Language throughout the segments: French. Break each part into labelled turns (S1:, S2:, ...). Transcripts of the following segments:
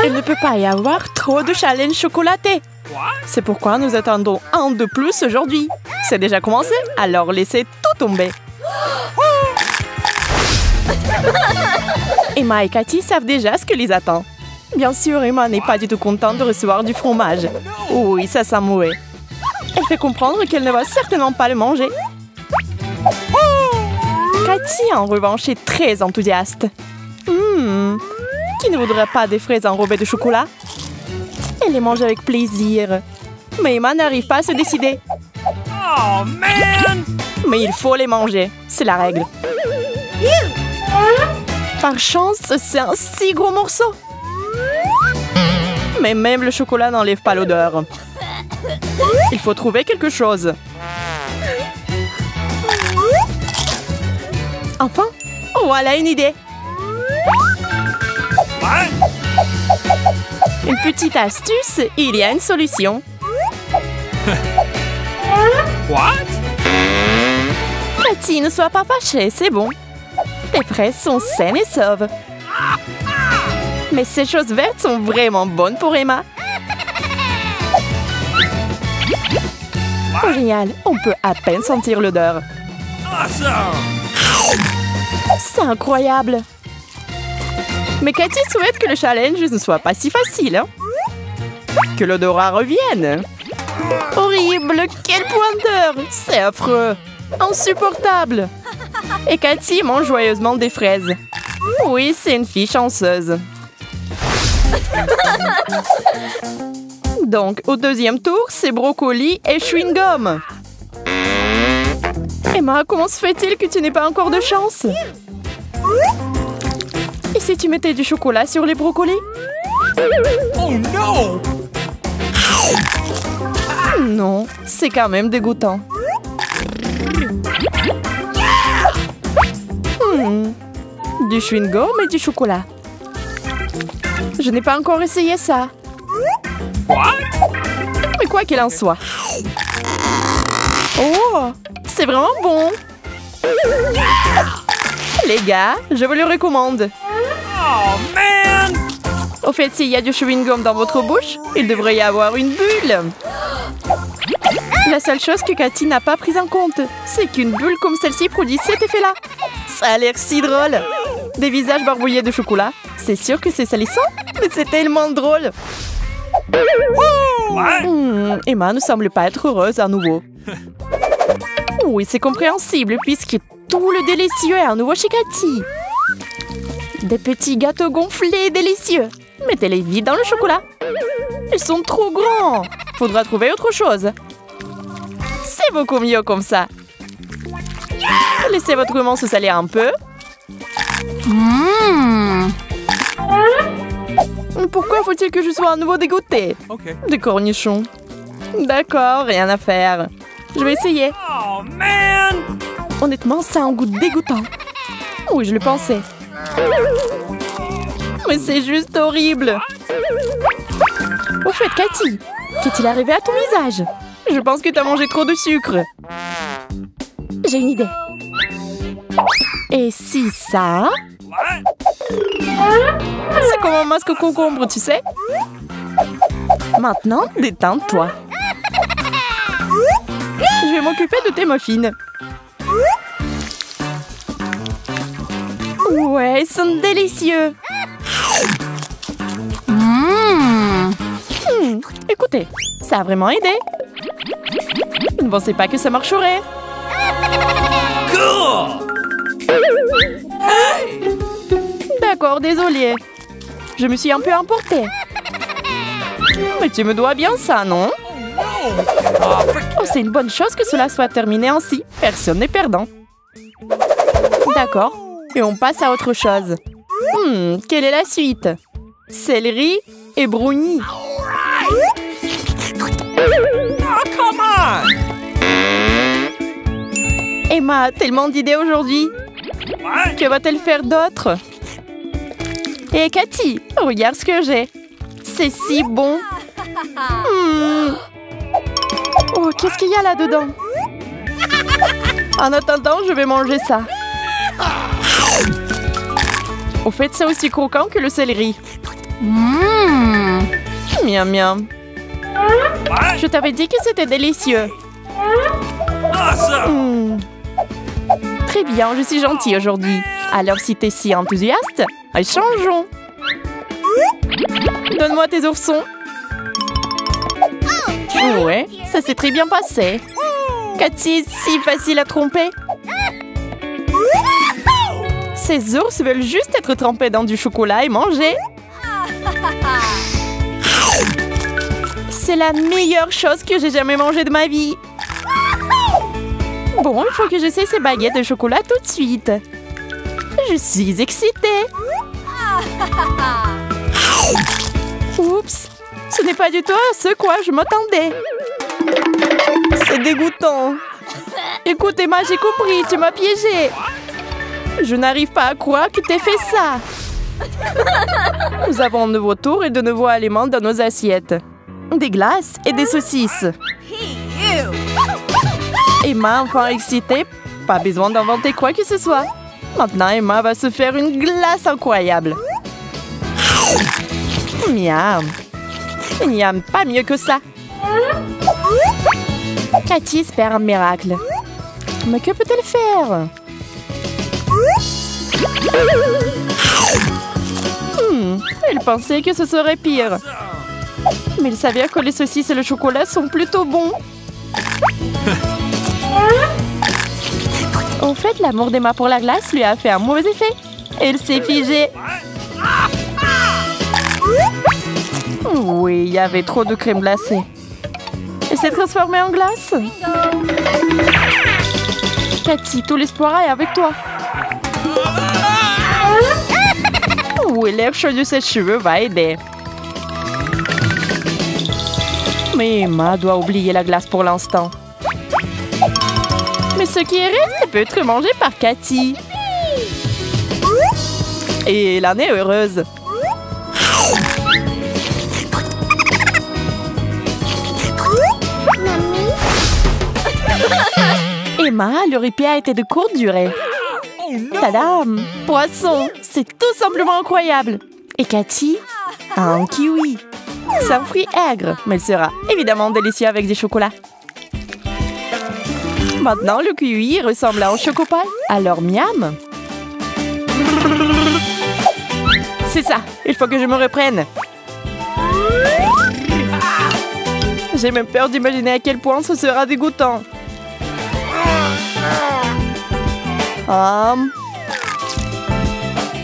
S1: Il ne peut pas y avoir trop de challenges chocolatés. C'est pourquoi nous attendons un de plus aujourd'hui. C'est déjà commencé, alors laissez tout tomber. Emma et Cathy savent déjà ce que les attend. Bien sûr, Emma n'est pas du tout contente de recevoir du fromage. Oui, ça sent mauvais. Elle fait comprendre qu'elle ne va certainement pas le manger. Cathy, en revanche, est très enthousiaste. Qui ne voudrait pas des fraises enrobées de chocolat? Elle les mange avec plaisir. Mais Emma n'arrive pas à se décider.
S2: Oh, man!
S1: Mais il faut les manger, c'est la règle. Par chance, c'est un si gros morceau. Mais même le chocolat n'enlève pas l'odeur. Il faut trouver quelque chose. Enfin, voilà une idée. Une petite astuce, il y a une solution.
S2: What?
S1: Cathy, ne sois pas fâchée, c'est bon. Tes fraises sont saines et sauves. Mais ces choses vertes sont vraiment bonnes pour Emma. Oh, génial, on peut à peine sentir l'odeur.
S2: Awesome!
S1: C'est incroyable. Mais Cathy souhaite que le challenge ne soit pas si facile. Hein? Que l'odorat revienne. Horrible, quel pointeur! C'est affreux. Insupportable. Et Cathy mange joyeusement des fraises. Oui, c'est une fille chanceuse. Donc, au deuxième tour, c'est brocoli et chewing-gum. Emma, comment se fait-il que tu n'aies pas encore de chance? Et si tu mettais du chocolat sur les brocolis?
S2: Oh non!
S1: Non, c'est quand même dégoûtant. Du chewing-gum et du chocolat. Je n'ai pas encore essayé ça.
S2: What?
S1: Mais quoi qu'il en soit. Oh, c'est vraiment bon. Les gars, je vous le recommande.
S2: Oh man!
S1: Au fait, s'il y a du chewing-gum dans votre bouche, il devrait y avoir une bulle. La seule chose que Cathy n'a pas prise en compte, c'est qu'une bulle comme celle-ci produit cet effet-là. Ça a l'air si drôle. Des visages barbouillés de chocolat. C'est sûr que c'est salissant, mais c'est tellement drôle. Emma ne semble pas être heureuse à nouveau. Oui, c'est compréhensible puisque tout le délicieux est à nouveau chez Cathy. Des petits gâteaux gonflés délicieux. Mettez-les vite dans le chocolat. Ils sont trop grands. Faudra trouver autre chose. C'est beaucoup mieux comme ça. Laissez votre maman se salir un peu. Pourquoi faut-il que je sois à nouveau dégoûtée? Des cornichons. D'accord, rien à faire. Je vais essayer.
S2: Oh man!
S1: Honnêtement, ça a un goût dégoûtant. Oui, je le pensais. Mais c'est juste horrible. Au fait, Cathy, qu'est-il arrivé à ton visage? Je pense que tu as mangé trop de sucre. J'ai une idée. Et si ça? C'est comme un masque au concombre, tu sais. Maintenant, détends-toi. Je vais m'occuper de tes muffins. Ouais, ils sont délicieux. Écoutez, ça a vraiment aidé. Je ne pensais pas que ça marcherait.
S2: Cool! Hey!
S1: D'accord, désolé. Je me suis un peu emportée. Mais tu me dois bien ça, non? Oh, c'est une bonne chose que cela soit terminé ainsi. Personne n'est perdant. D'accord. Et on passe à autre chose. Quelle est la suite? Céleri et brownie.
S2: Oh, come on!
S1: Emma a tellement d'idées aujourd'hui. Que va-t-elle faire d'autre? Et Cathy, regarde ce que j'ai. C'est si bon. Oh, qu'est-ce qu'il y a là-dedans? En attendant, je vais manger ça. Au fait, c'est aussi croquant que le céleri. Miam miam.
S2: What?
S1: Je t'avais dit que c'était délicieux.
S2: Awesome!
S1: Très bien, je suis gentille aujourd'hui. Alors si t'es si enthousiaste, changeons. Donne-moi tes oursons. Ouais, ça s'est très bien passé. Cathy, si facile à tromper. Ces ours veulent juste être trempés dans du chocolat et manger. C'est la meilleure chose que j'ai jamais mangée de ma vie. Bon, il faut que j'essaie ces baguettes de chocolat tout de suite. Je suis excitée. Oups, ce n'est pas du tout à ce quoi je m'attendais. C'est dégoûtant. Écoute Emma, j'ai compris, tu m'as piégée. Je n'arrive pas à croire que t'aies fait ça. Nous avons un nouveau tour et de nouveaux aliments dans nos assiettes. Des glaces et des saucisses. Emma, enfin excitée, pas besoin d'inventer quoi que ce soit. Maintenant, Emma va se faire une glace incroyable. Miam. Il n'y a pas mieux que ça. Cathy espère un miracle. Mais que peut-elle faire? Elle pensait que ce serait pire. Mais il s'avère que les saucisses et le chocolat sont plutôt bons. En fait, l'amour d'Emma pour la glace lui a fait un mauvais effet. Elle s'est figée. Oui, il y avait trop de crème glacée. Elle s'est transformée en glace. Cathy, tout l'espoir est avec toi. Oui, l'air chaud de ses cheveux va aider. Mais Emma doit oublier la glace pour l'instant. Mais ce qui est resté peut être mangé par Cathy. Et elle en est heureuse. Emma, le répit a été de courte durée. Tadam! Poisson! C'est tout simplement incroyable! Et Cathy a un kiwi. C'est un fruit aigre, mais il sera évidemment délicieux avec du chocolat. Maintenant, le kiwi ressemble à un chocopat. Alors, miam! C'est ça! Il faut que je me reprenne! J'ai même peur d'imaginer à quel point ce sera dégoûtant.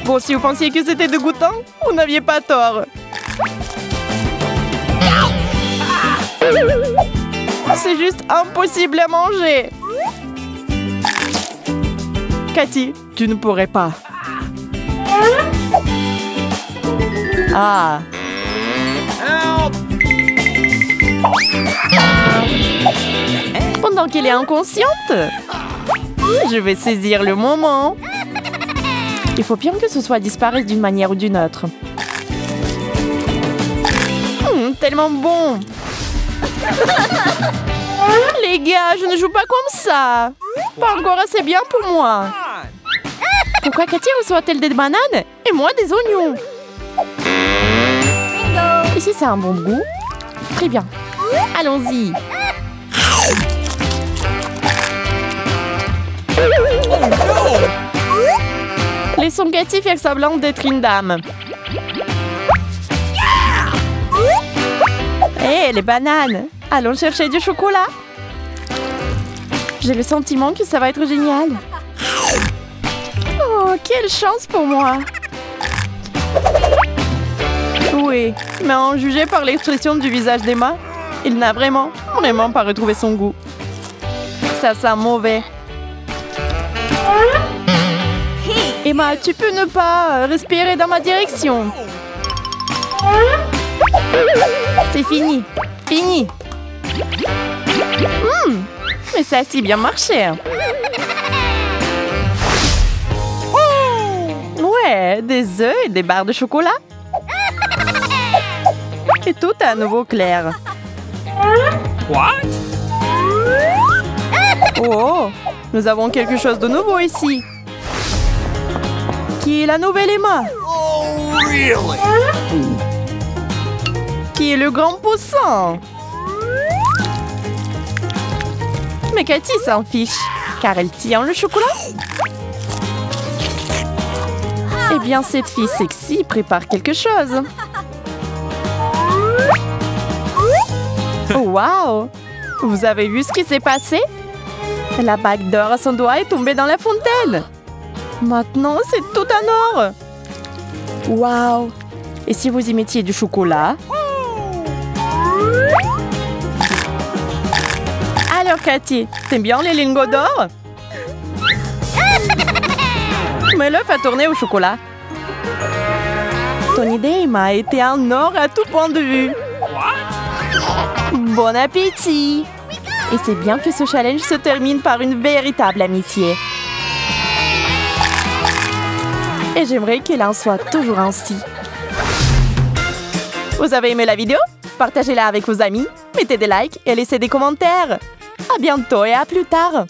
S1: Bon, si vous pensiez que c'était dégoûtant, vous n'aviez pas tort. C'est juste impossible à manger. Cathy, tu ne pourrais pas. Ah. Pendant qu'elle est inconsciente, je vais saisir le moment. Il faut bien que ce soit disparaisse d'une manière ou d'une autre. Tellement bon. Les gars, je ne joue pas comme ça. Pas encore assez bien pour moi. Pourquoi Cathy reçoit-elle des bananes et moi des oignons? Ici, c'est un bon goût. Très bien. Allons-y. Laissons Cathy faire semblant d'être une dame. Hé, les bananes! Allons chercher du chocolat. J'ai le sentiment que ça va être génial. Oh, quelle chance pour moi! Oui, mais en juger par l'expression du visage d'Emma, il n'a vraiment pas retrouvé son goût. Ça sent mauvais. Emma, tu peux ne pas respirer dans ma direction. C'est fini. Fini. Mais ça a si bien marché. Ouais, des œufs et des barres de chocolat. Et tout à nouveau clair.
S2: What?
S1: Oh, nous avons quelque chose de nouveau ici. Qui est la nouvelle Emma?
S2: Really?
S1: Qui est le grand poussant? Mais Cathy s'en fiche, car elle tient le chocolat. Eh bien, cette fille sexy prépare quelque chose. Waouh! Vous avez vu ce qui s'est passé? La bague d'or à son doigt est tombée dans la fontaine. Maintenant, c'est tout en or. Waouh! Et si vous y mettiez du chocolat? Alors, Cathy, t'aimes bien les lingots d'or? Mais l'œuf a tourné au chocolat. Ton idée m'a été en or à tout point de vue. Bon appétit! Et c'est bien que ce challenge se termine par une véritable amitié. Et j'aimerais qu'il en soit toujours ainsi. Vous avez aimé la vidéo? Partagez-la avec vos amis, mettez des likes et laissez des commentaires. À bientôt et à plus tard!